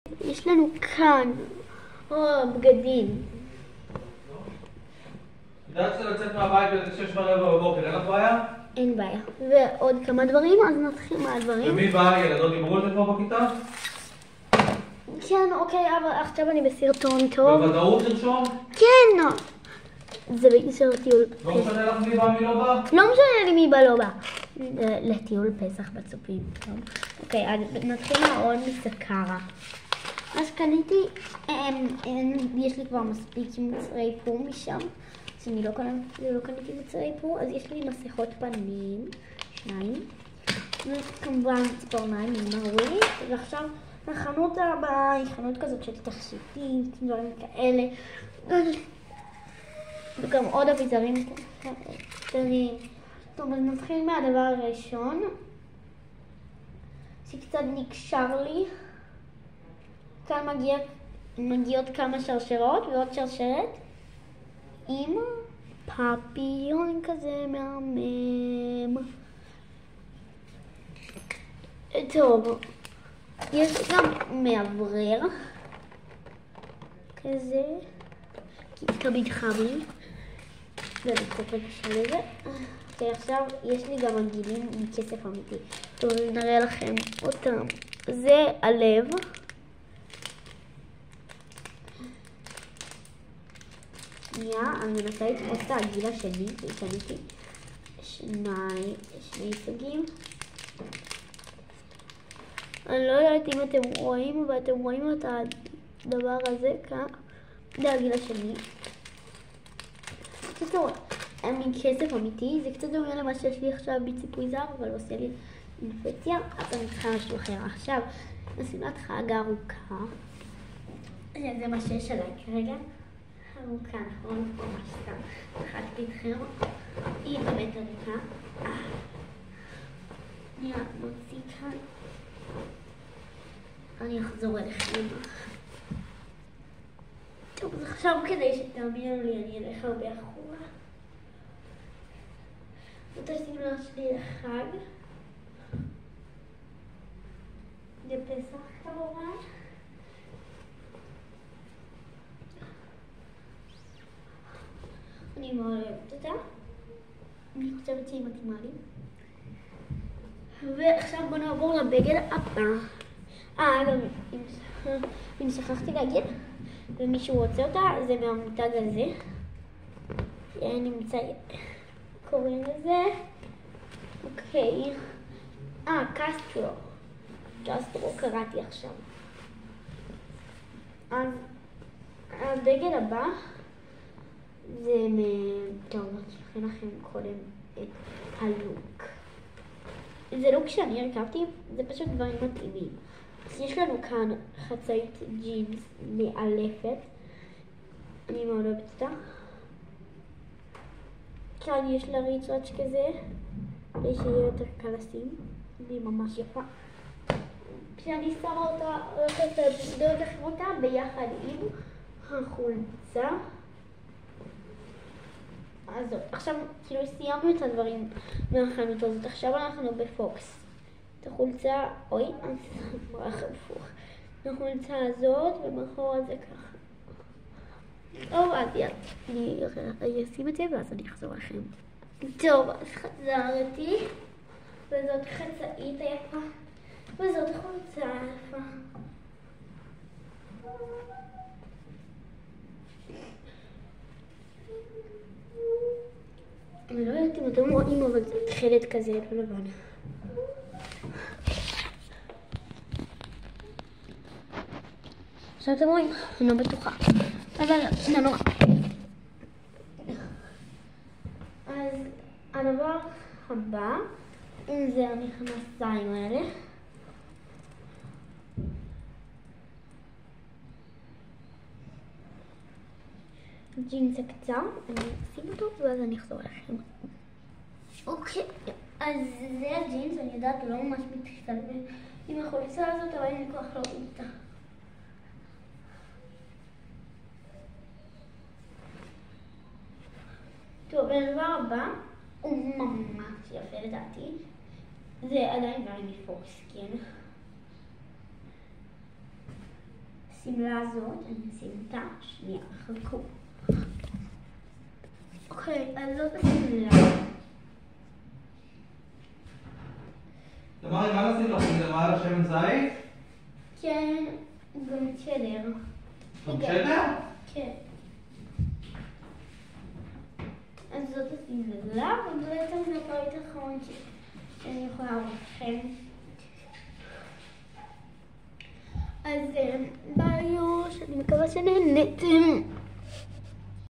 יש לנו כאן בגדים. יודעת שאתה לצאת מהבית ב-6:15 בבוקר, אין לך בעיה? אין בעיה. ועוד כמה דברים, אז נתחיל מהדברים. ומי בא? ילדות דיברו על זה כבר בכיתה? כן, אוקיי, אבל עכשיו אני בסרטון טוב. בוודאות תרשום? כן! זה בעיקר טיול פסח. לא משנה לך מי בא, מי לא בא? לא משנה לי מי בא לא בא. לטיול פסח בצופים. אוקיי, אז נתחיל מהעוד מסקרה. אז קניתי, יש לי כבר מספיק מוצרי פור משם. אז אני לא קניתי מוצרי פור, אז יש לי מסכות פנים, 2. וכמובן ציפורניים ממרווי. ועכשיו החנות הבאה היא חנות כזאת של תכשיטים, דברים כאלה. וגם עוד אביזרים קטנים. טוב, אז נתחיל מהדבר הראשון. שקצת נקשר לי. כאן מגיעות כמה שרשרות ועוד שרשרת עם פפיון כזה מהמם. טוב, יש גם מאוורר כזה, כי תמיד חם לי ואני קופת בשביל זה. אוקיי, עכשיו יש לי גם עגילים מכסף אמיתי. טוב, נראה לכם אותם. זה הלב. אני מנסה לתפוס את העגיל השני, קניתי שני סוגים. אני לא יודעת אם אתם רואים, אבל אתם רואים את הדבר הזה כאן. זה העגיל השני. מכסף אמיתי, זה קצת דומה למה שיש לי עכשיו בציפוי זר, אבל עושה לי אינפקציה, אז אני צריכה משהו אחר. עכשיו, משימת חג ארוכה. זה מה שיש עליי כרגע. ארוכה, נכון? ממש סתם. החלטתי איתכם. היא באמת ארוכה. אני מוציא כאן. אני אחזור אליכם. טוב, אז עכשיו כדי שתאמינו לי, אני אלך הרבה אחורה. זאת השמלה שלי לחג. זה פסח כמובן. אני מאוד אוהבת אותה. אני חושבת שהיא מתאימה לי. ועכשיו בוא נעבור לבגד הבא. אגב, אם שכחתי להגיד, ומישהו רוצה אותה, זה מהמותג הזה. נמצא, קוראים לזה. אוקיי. קסטרו קראתי עכשיו. אז הבגד הבא זה טוב, נשלחים לכם קודם את הלוק. זה לוק שאני הרכבתי, זה פשוט דברים מתאימים. אז יש לנו כאן חצאית ג'ינס מאלפת. אני מאוד אוהבת אותה. כאן יש לה ריצ'ראץ' כזה, כדי שיהיה יותר קל לשים. היא ממש יפה. כשאני שמה אותה, הולכת לכם אותה ביחד עם החולצה. אז עכשיו כאילו סיימנו את הדברים מהחנות הזאת, עכשיו אנחנו בפוקס. את החולצה, אוי, אני מראה הפוך. את החולצה הזאת ומאחורה זה ככה. טוב, אז אני אשים את זה ואז אני אחזור לכם. טוב, אז חזרתי, וזאת חצאית היפה, וזאת החולצה היפה. אני לא יודעת אם אתם רואים, אבל זה תכלת כזה, לא לבן. עכשיו אתם רואים, אני לא בטוחה. אבל זה נורא. אז הדבר הבא, זה המכנסיים האלה. ג'ינס הקצר, אני אשים אותו ואז אני אחזור אליכם. אוקיי, אז זה הג'ינס, אני יודעת, הוא לא ממש מתחיל עם החולצה הזאת, אבל אין לי כוח להוריד אותה. טוב, הדבר הבא הוא ממש יפה לדעתי. זה עדיין דברים מפורסקין. השמלה הזאת, אני אשים אותה, שנייה, חכו. אוקיי, אז זאת השמלה. תמרי, מה נשים לך? למעלה שמן זית? כן, גם צ'דר. גם צ'דר? כן. אז זאת השמלה, ובעצם זה הפריט האחרון שאני יכולה להראות לכם. אז ביי, אני מקווה שנהנתם.